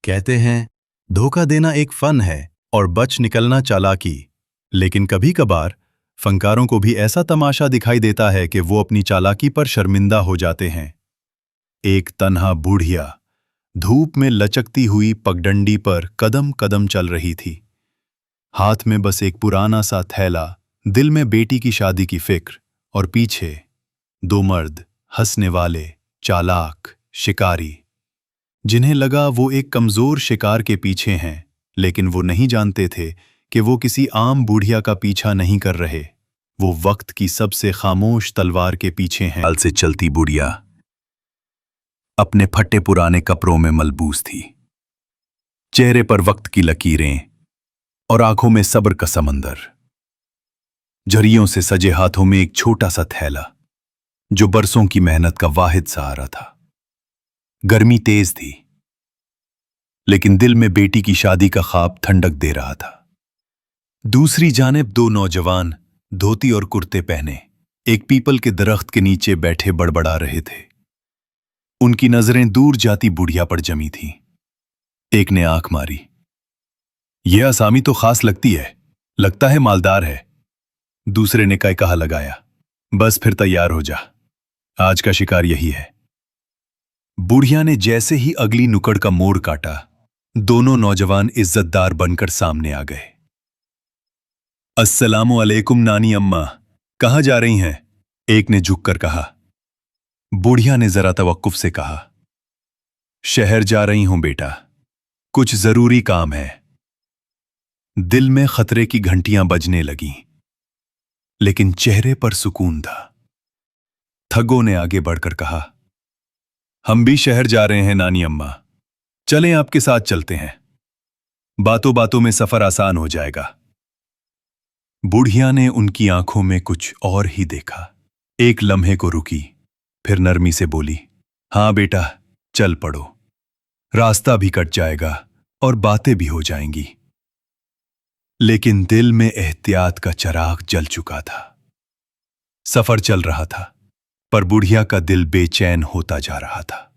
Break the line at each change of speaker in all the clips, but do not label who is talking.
कहते हैं धोखा देना एक फन है और बच निकलना चालाकी। लेकिन कभी कभार फनकारों को भी ऐसा तमाशा दिखाई देता है कि वो अपनी चालाकी पर शर्मिंदा हो जाते हैं। एक तन्हा बूढ़िया धूप में लचकती हुई पगडंडी पर कदम कदम चल रही थी। हाथ में बस एक पुराना सा थैला, दिल में बेटी की शादी की फिक्र, और पीछे दो मर्द, हंसने वाले, चालाक, शिकारी, जिन्हें लगा वो एक कमजोर शिकार के पीछे हैं, लेकिन वो नहीं जानते थे कि वो किसी आम बूढ़िया का पीछा नहीं कर रहे। वो वक्त की सबसे खामोश तलवार के पीछे हैं। साल से चलती बूढ़िया अपने फटे पुराने कपड़ों में मलबूस थी, चेहरे पर वक्त की लकीरें और आंखों में सब्र का समंदर। झरियों से सजे हाथों में एक छोटा सा थैला जो बरसों की मेहनत का वाहिद सहारा था। गर्मी तेज थी, लेकिन दिल में बेटी की शादी का ख्वाब ठंडक दे रहा था। दूसरी जानिब दो नौजवान धोती और कुर्ते पहने एक पीपल के दरख्त के नीचे बैठे बड़बड़ा रहे थे। उनकी नजरें दूर जाती बुढ़िया पर जमी थीं। एक ने आंख मारी, यह असामी तो खास लगती है, लगता है मालदार है। दूसरे ने कहा लगाया, बस फिर तैयार हो जा, आज का शिकार यही है। बुढ़िया ने जैसे ही अगली नुक्कड़ का मोड़ काटा, दोनों नौजवान इज्जतदार बनकर सामने आ गए। अस्सलामु अलैकुम नानी अम्मा, कहां जा रही हैं? एक ने झुककर कहा। बुढ़िया ने जरा तवक्कुफ से कहा, शहर जा रही हूं बेटा, कुछ जरूरी काम है। दिल में खतरे की घंटियां बजने लगीं, लेकिन चेहरे पर सुकून था। ठगों ने आगे बढ़कर कहा, हम भी शहर जा रहे हैं नानी अम्मा, चलें आपके साथ चलते हैं, बातों बातों में सफर आसान हो जाएगा। बुढ़िया ने उनकी आंखों में कुछ और ही देखा। एक लम्हे को रुकी, फिर नरमी से बोली, हां बेटा, चल पड़ो, रास्ता भी कट जाएगा और बातें भी हो जाएंगी। लेकिन दिल में एहतियात का चिराग जल चुका था। सफर चल रहा था, पर बुढ़िया का दिल बेचैन होता जा रहा था।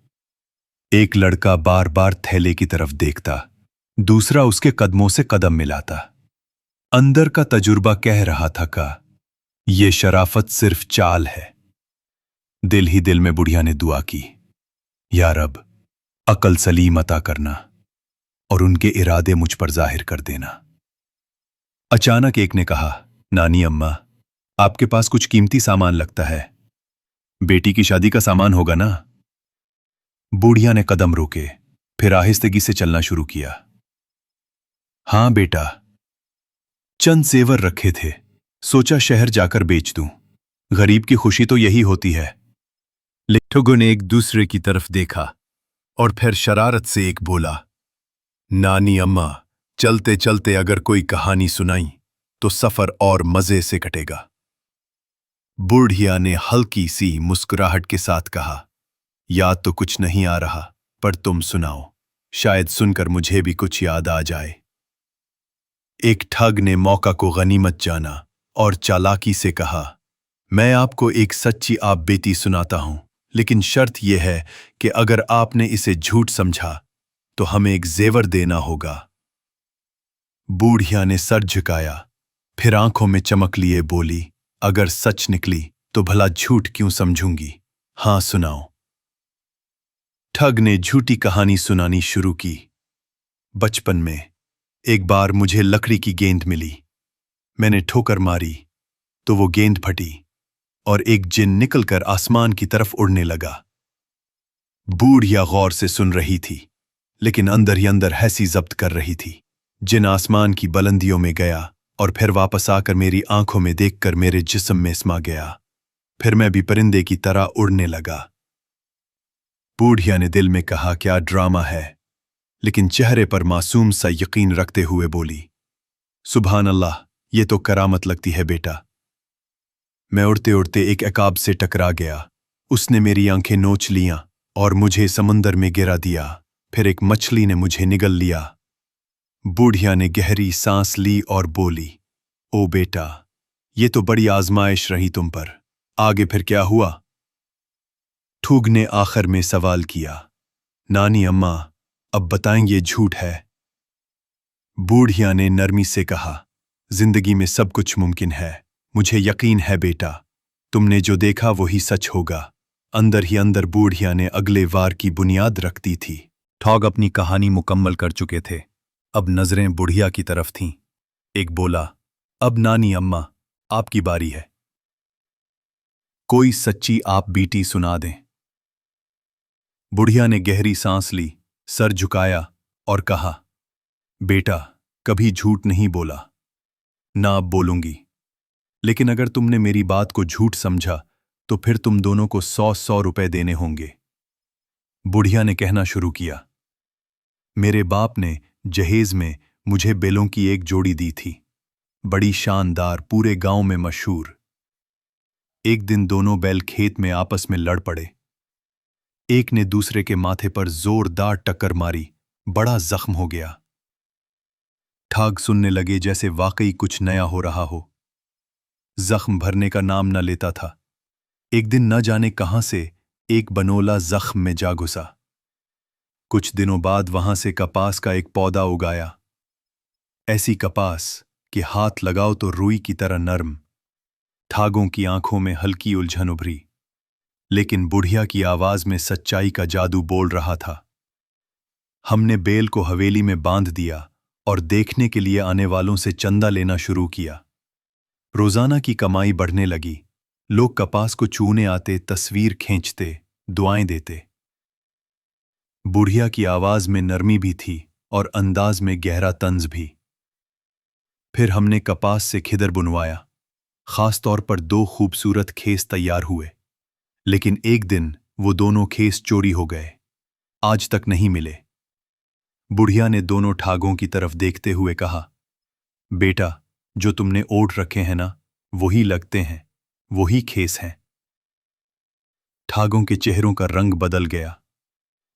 एक लड़का बार बार थैले की तरफ देखता, दूसरा उसके कदमों से कदम मिलाता। अंदर का तजुर्बा कह रहा था कि यह शराफत सिर्फ चाल है। दिल ही दिल में बुढ़िया ने दुआ की, या रब, अकल सलीम अता करना और उनके इरादे मुझ पर जाहिर कर देना। अचानक एक ने कहा, नानी अम्मा, आपके पास कुछ कीमती सामान लगता है, बेटी की शादी का सामान होगा ना? बूढ़िया ने कदम रोके, फिर आहिस्तगी से चलना शुरू किया। हां बेटा, चंद सेवर रखे थे, सोचा शहर जाकर बेच दूं, गरीब की खुशी तो यही होती है। ठगों ने एक दूसरे की तरफ देखा और फिर शरारत से एक बोला, नानी अम्मा, चलते चलते अगर कोई कहानी सुनाई तो सफर और मजे से कटेगा। बूढ़िया ने हल्की सी मुस्कुराहट के साथ कहा, याद तो कुछ नहीं आ रहा, पर तुम सुनाओ, शायद सुनकर मुझे भी कुछ याद आ जाए। एक ठग ने मौका को गनीमत जाना और चालाकी से कहा, मैं आपको एक सच्ची आप बेटी सुनाता हूं, लेकिन शर्त यह है कि अगर आपने इसे झूठ समझा तो हमें एक जेवर देना होगा। बूढ़िया ने सर झुकाया, फिर आंखों में चमक लिए बोली, अगर सच निकली तो भला झूठ क्यों समझूंगी, हां सुनाओ। ठग ने झूठी कहानी सुनानी शुरू की। बचपन में एक बार मुझे लकड़ी की गेंद मिली, मैंने ठोकर मारी तो वो गेंद फटी और एक जिन निकलकर आसमान की तरफ उड़ने लगा। बूढ़िया गौर से सुन रही थी, लेकिन अंदर ही अंदर हंसी जब्त कर रही थी। जिन आसमान की बुलंदियों में गया और फिर वापस आकर मेरी आंखों में देखकर मेरे जिस्म में समा गया। फिर मैं भी परिंदे की तरह उड़ने लगा। बूढ़िया ने दिल में कहा, क्या ड्रामा है, लेकिन चेहरे पर मासूम सा यकीन रखते हुए बोली, सुभान अल्लाह, ये तो करामत लगती है बेटा। मैं उड़ते उड़ते एक अकाब से टकरा गया, उसने मेरी आंखें नोच लियां और मुझे समंदर में गिरा दिया। फिर एक मछली ने मुझे निगल लिया। बूढ़िया ने गहरी सांस ली और बोली, ओ बेटा, ये तो बड़ी आजमाइश रही तुम पर, आगे फिर क्या हुआ? ठूग ने आखिर में सवाल किया, नानी अम्मा, अब बताएं ये झूठ है। बूढ़िया ने नरमी से कहा, जिंदगी में सब कुछ मुमकिन है, मुझे यकीन है बेटा, तुमने जो देखा वही सच होगा। अंदर ही अंदर बूढ़िया ने अगले वार की बुनियाद रख दी थी। ठॉग अपनी कहानी मुकम्मल कर चुके थे। अब नजरें बुढ़िया की तरफ थीं। एक बोला, अब नानी अम्मा आपकी बारी है, कोई सच्ची आप बीटी सुना दें। बुढ़िया ने गहरी सांस ली, सर झुकाया और कहा, बेटा कभी झूठ नहीं बोला, ना अब बोलूंगी, लेकिन अगर तुमने मेरी बात को झूठ समझा तो फिर तुम दोनों को 100 रुपए देने होंगे। बुढ़िया ने कहना शुरू किया, मेरे बाप ने जहेज में मुझे बैलों की एक जोड़ी दी थी, बड़ी शानदार, पूरे गांव में मशहूर। एक दिन दोनों बैल खेत में आपस में लड़ पड़े। एक ने दूसरे के माथे पर जोरदार टक्कर मारी, बड़ा जख्म हो गया। ठाग सुनने लगे जैसे वाकई कुछ नया हो रहा हो। जख्म भरने का नाम न लेता था। एक दिन न जाने कहां से एक बनोला जख्म में जा घुसा। कुछ दिनों बाद वहां से कपास का एक पौधा उगाया। ऐसी कपास कि हाथ लगाओ तो रुई की तरह नर्म। ठागों की आंखों में हल्की उलझन उभरी, लेकिन बुढ़िया की आवाज में सच्चाई का जादू बोल रहा था। हमने बैल को हवेली में बांध दिया और देखने के लिए आने वालों से चंदा लेना शुरू किया। रोजाना की कमाई बढ़ने लगी। लोग कपास को छूने आते, तस्वीर खींचते, दुआएं देते। बुढ़िया की आवाज में नरमी भी थी और अंदाज में गहरा तंज भी। फिर हमने कपास से खिदर बुनवाया। खास तौर पर 2 खूबसूरत खेस तैयार हुए, लेकिन एक दिन वो दोनों खेस चोरी हो गए, आज तक नहीं मिले। बुढ़िया ने दोनों ठागों की तरफ देखते हुए कहा, बेटा जो तुमने ओढ़ रखे हैं ना, वही लगते हैं, वही खेस हैं। ठागों के चेहरों का रंग बदल गया।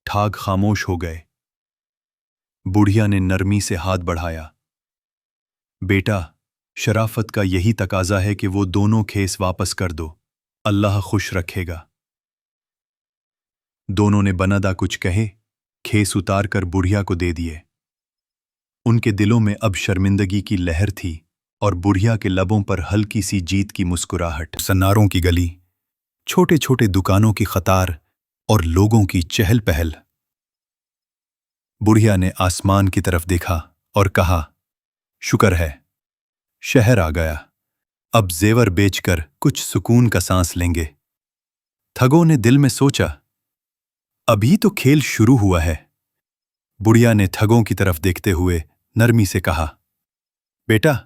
ठाग खामोश हो गए। बुढ़िया ने नरमी से हाथ बढ़ाया, बेटा शराफत का यही तकाजा है कि वो दोनों खेस वापस कर दो, अल्लाह खुश रखेगा। दोनों ने बनादा कुछ कहे, खेस उतार कर बुढ़िया को दे दिए। उनके दिलों में अब शर्मिंदगी की लहर थी और बुढ़िया के लबों पर हल्की सी जीत की मुस्कुराहट। सन्नारों की गली, छोटे छोटे दुकानों की कतार और लोगों की चहल पहल। बुढ़िया ने आसमान की तरफ देखा और कहा, शुक्र है शहर आ गया, अब जेवर बेचकर कुछ सुकून का सांस लेंगे। ठगों ने दिल में सोचा, अभी तो खेल शुरू हुआ है। बुढ़िया ने ठगों की तरफ देखते हुए नरमी से कहा, बेटा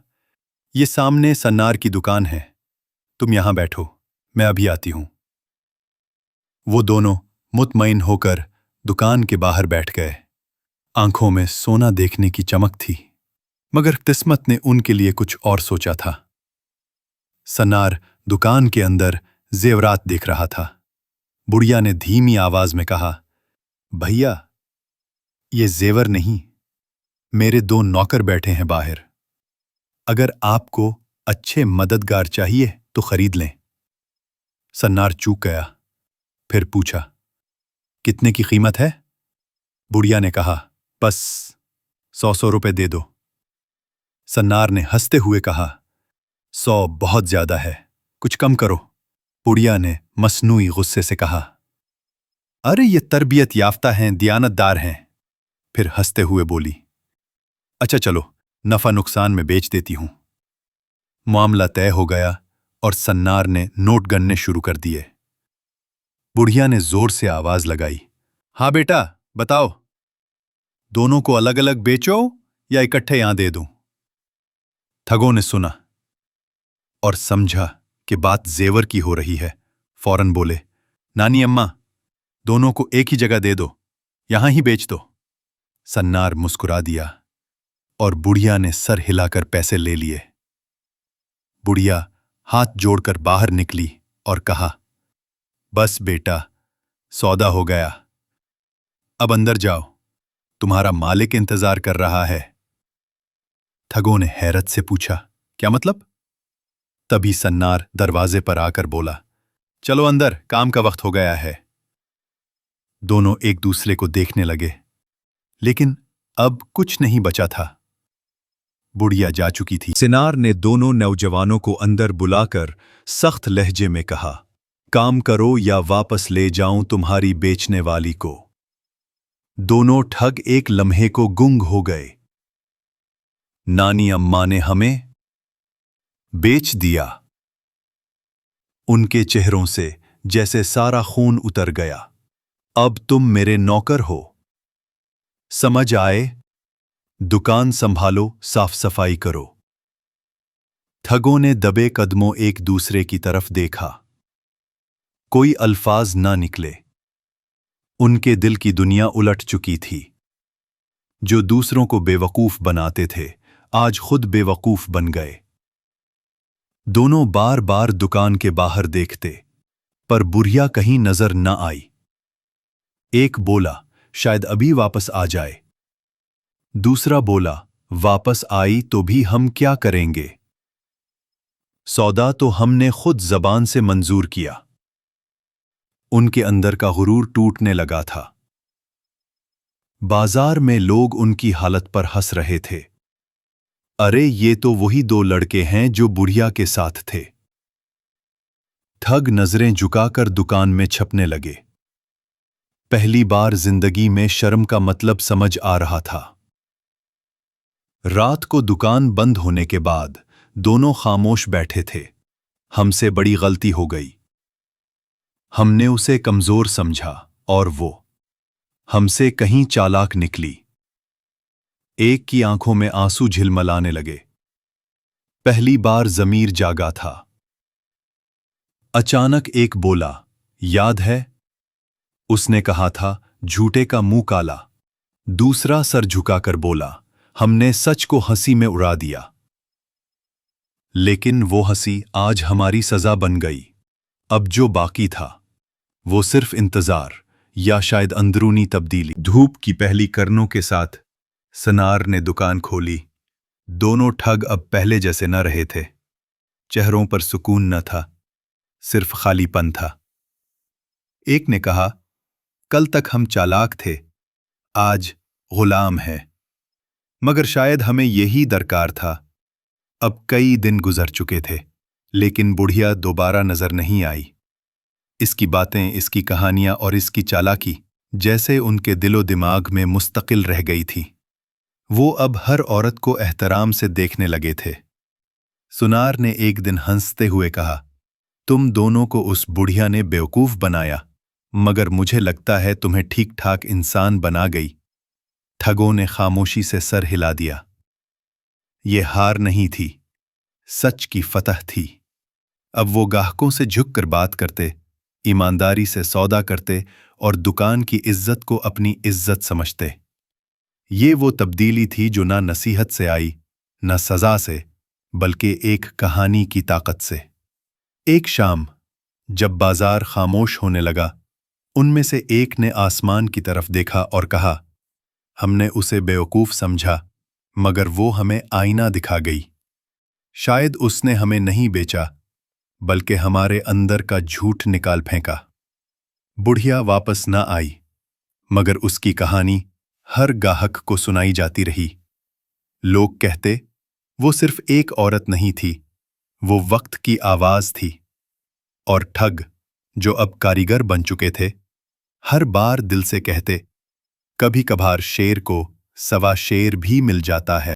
ये सामने सन्नार की दुकान है, तुम यहां बैठो, मैं अभी आती हूं। वो दोनों मुतमईन होकर दुकान के बाहर बैठ गए। आंखों में सोना देखने की चमक थी, मगर किस्मत ने उनके लिए कुछ और सोचा था। सन्नार दुकान के अंदर जेवरात देख रहा था। बुढ़िया ने धीमी आवाज में कहा, भैया ये जेवर नहीं, मेरे 2 नौकर बैठे हैं बाहर, अगर आपको अच्छे मददगार चाहिए तो खरीद लें। सन्नार चूक गया, फिर पूछा, कितने की कीमत है? बुढ़िया ने कहा, बस 100 रुपए दे दो। सन्नार ने हंसते हुए कहा, 100 बहुत ज्यादा है, कुछ कम करो। बुढ़िया ने मसनूई गुस्से से कहा, अरे ये तरबियत याफ्ता हैं, दियानतदार हैं। फिर हंसते हुए बोली, अच्छा चलो नफा नुकसान में बेच देती हूं। मामला तय हो गया और सन्नार ने नोट गणने शुरू कर दिए। बुढ़िया ने जोर से आवाज लगाई, हाँ बेटा बताओ, दोनों को अलग अलग बेचो या इकट्ठे यहां दे दूं? ठगों ने सुना और समझा कि बात जेवर की हो रही है। फौरन बोले, नानी अम्मा दोनों को एक ही जगह दे दो, यहां ही बेच दो। सन्नार मुस्कुरा दिया और बुढ़िया ने सर हिलाकर पैसे ले लिए। बुढ़िया हाथ जोड़कर बाहर निकली और कहा, बस बेटा सौदा हो गया, अब अंदर जाओ, तुम्हारा मालिक इंतजार कर रहा है। ठगों ने हैरत से पूछा, क्या मतलब? तभी सन्नार दरवाजे पर आकर बोला, चलो अंदर, काम का वक्त हो गया है। दोनों एक दूसरे को देखने लगे। लेकिन अब कुछ नहीं बचा था। बुढ़िया जा चुकी थी। सिनार ने दोनों नौजवानों को अंदर बुलाकर सख्त लहजे में कहा, काम करो या वापस ले जाऊं तुम्हारी बेचने वाली को। दोनों ठग एक लम्हे को गुंग हो गए। नानी अम्मा ने हमें बेच दिया। उनके चेहरों से जैसे सारा खून उतर गया। अब तुम मेरे नौकर हो, समझ आए? दुकान संभालो, साफ सफाई करो। ठगों ने दबे कदमों एक दूसरे की तरफ देखा। कोई अल्फाज ना निकले। उनके दिल की दुनिया उलट चुकी थी। जो दूसरों को बेवकूफ बनाते थे, आज खुद बेवकूफ बन गए। दोनों बार बार दुकान के बाहर देखते, पर बुढ़िया कहीं नजर न आई। एक बोला, शायद अभी वापस आ जाए। दूसरा बोला, वापस आई तो भी हम क्या करेंगे? सौदा तो हमने खुद जबान से मंजूर किया। उनके अंदर का गुरूर टूटने लगा था। बाजार में लोग उनकी हालत पर हंस रहे थे। अरे ये तो वही दो लड़के हैं जो बुढ़िया के साथ थे। ठग नजरें झुकाकर दुकान में छपने लगे। पहली बार जिंदगी में शर्म का मतलब समझ आ रहा था। रात को दुकान बंद होने के बाद दोनों खामोश बैठे थे। हमसे बड़ी गलती हो गई। हमने उसे कमजोर समझा और वो हमसे कहीं चालाक निकली। एक की आंखों में आंसू झिलमिलाने लगे। पहली बार ज़मीर जागा था। अचानक एक बोला, याद है? उसने कहा था, झूठे का मुंह काला। दूसरा सर झुकाकर बोला, हमने सच को हंसी में उड़ा दिया। लेकिन वो हंसी आज हमारी सजा बन गई। अब जो बाकी था वो सिर्फ इंतजार या शायद अंदरूनी तब्दीली। धूप की पहली किरणों के साथ सिनार ने दुकान खोली। दोनों ठग अब पहले जैसे न रहे थे। चेहरों पर सुकून न था, सिर्फ खालीपन था। एक ने कहा, कल तक हम चालाक थे, आज गुलाम हैं। मगर शायद हमें यही दरकार था। अब कई दिन गुजर चुके थे, लेकिन बुढ़िया दोबारा नजर नहीं आई। इसकी बातें, इसकी कहानियां और इसकी चालाकी जैसे उनके दिलो दिमाग में मुस्तकिल रह गई थी। वो अब हर औरत को एहतराम से देखने लगे थे। सुनार ने एक दिन हंसते हुए कहा, तुम दोनों को उस बुढ़िया ने बेवकूफ बनाया, मगर मुझे लगता है तुम्हें ठीक ठाक इंसान बना गई। ठगों ने खामोशी से सर हिला दिया। ये हार नहीं थी, सच की फतह थी। अब वो गाहकों से झुककर बात करते, ईमानदारी से सौदा करते और दुकान की इज्जत को अपनी इज्जत समझते। ये वो तब्दीली थी जो ना नसीहत से आई, न सजा से, बल्कि एक कहानी की ताकत से। एक शाम जब बाजार खामोश होने लगा, उनमें से एक ने आसमान की तरफ देखा और कहा, हमने उसे बेवकूफ समझा, मगर वो हमें आईना दिखा गई। शायद उसने हमें नहीं बेचा, बल्कि हमारे अंदर का झूठ निकाल फेंका। बुढ़िया वापस न आई, मगर उसकी कहानी हर गाहक को सुनाई जाती रही। लोग कहते, वो सिर्फ एक औरत नहीं थी, वो वक्त की आवाज थी। और ठग, जो अब कारीगर बन चुके थे, हर बार दिल से कहते, कभी कभार शेर को सवा शेर भी मिल जाता है।